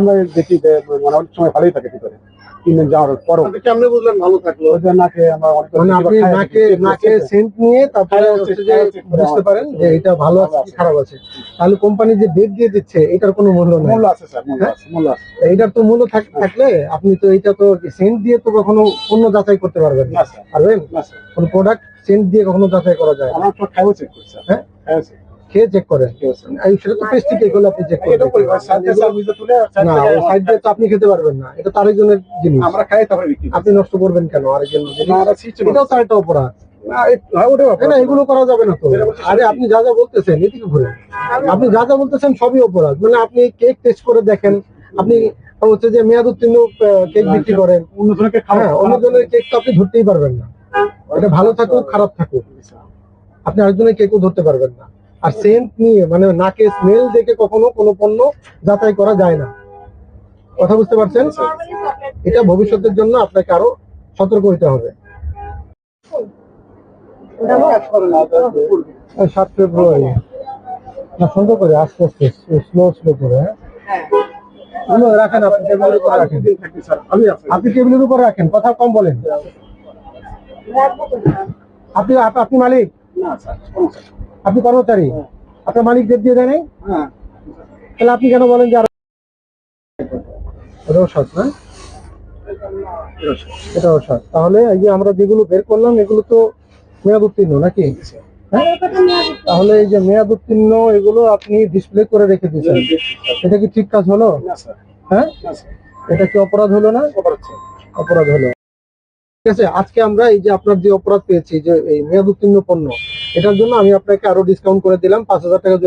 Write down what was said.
আমরা দেখি যে মানে অনেক সময় ভালোই থাকে ভিতরে 3 দিন যাওয়ার পরও। কেমনে বুঝলেন ভালো থাকলো? ওই যে নাকে আমরা অনেক মানে আপনি নাকে সেন্ট নিয়ে তারপরে হচ্ছে যে বুঝতে পারেন যে এটা ভালো আছে কি খারাপ আছে। তাহলে কোম্পানি যে ডেট দিয়ে দিচ্ছে এটার কোনো মূল্য নেই। মূল্য আছে স্যার, মূল্য আছে। এটার তো মূল্য থাকলে আপনি তো এটা তো সেন্ট দিয়ে তো কখনো পণ্য যাচাই করতে পারবেন না। পারবেন না স্যার, কোন প্রোডাক্ট সেন্ট দিয়ে কখনো যাচাই করা যায় না। আমরা তো খাইও চেক করি স্যার। হ্যাঁ, খেয়ে চেক করেন। এই সেটা তো টেস্টি এগুলো আপনি চেক করেন। না, ওই সাইড দিয়ে তো আপনি খেতে পারবেন না, এটা তো আরেকজনের জিনিস। আমরা খাই তারপরে বিক্রি করি। আপনি নষ্ট করবেন কেন আরেকজনের জিনিস? এটাও তো একটা অপরাধ। না, এগুলো করা যাবে না তো। আরে আপনি যা যা বলতেছেন এদিকে ঘুরে, আপনি যা যা বলতেছেন সবই অপরাধ। মানে আপনি কেক টেস্ট করে দেখেন, আপনি হচ্ছে যে মেয়াদ উত্তীর্ণ কেক বিক্রি করেন, অন্যজনের কেক তো আপনি ধরতেই পারবেন না। এটা ভালো থাকুক খারাপ থাকুক, আপনি আরেকজনের কেকও ধরতে পারবেন না। আর সেন্ট নিয়ে মানে নাকে স্মেল দেখে কখনো কোনো পণ্য যাচাই করা যায় না। কথা বুঝতে পারছেন? এটা ভবিষ্যতের জন্য আপনাকে আরো সতর্ক হতে হবে। 7 ফেব্রুয়ারি না, সুন্দর করে আস্তে আস্তে স্লো করে রাখেন। আপনি টেবিলের উপর রাখেন, আপনি টেবিলের উপর রাখেন, কথা কম বলেন। আপনি মালিক? আপনি কর্মচারী? আপনার মালিক ডেট দিয়ে দেয় নাই? তাহলে আপনি কেন বলেন যে রসদ না? এটা রসদ। তাহলে এই যে আমরা যেগুলো বের করলাম এগুলো তো মেয়াদ উত্তীর্ণ নাকি? তাহলে এই যে মেয়াদ উত্তীর্ণ এগুলো আপনি ডিসপ্লে করে রেখে দিয়েছেন, এটা কি ঠিক কাজ হলো? হ্যাঁ, এটা কি অপরাধ হলো না? অপরাধ হলো। ঠিক আছে, আজকে আমরা এই যে আপনার যে অপরাধ পেয়েছি যে এই মেয়াদ উত্তীর্ণ পণ্য, এটার জন্য আমি আপনাকে আরো ডিসকাউন্ট করে দিলাম 5,000 টাকা।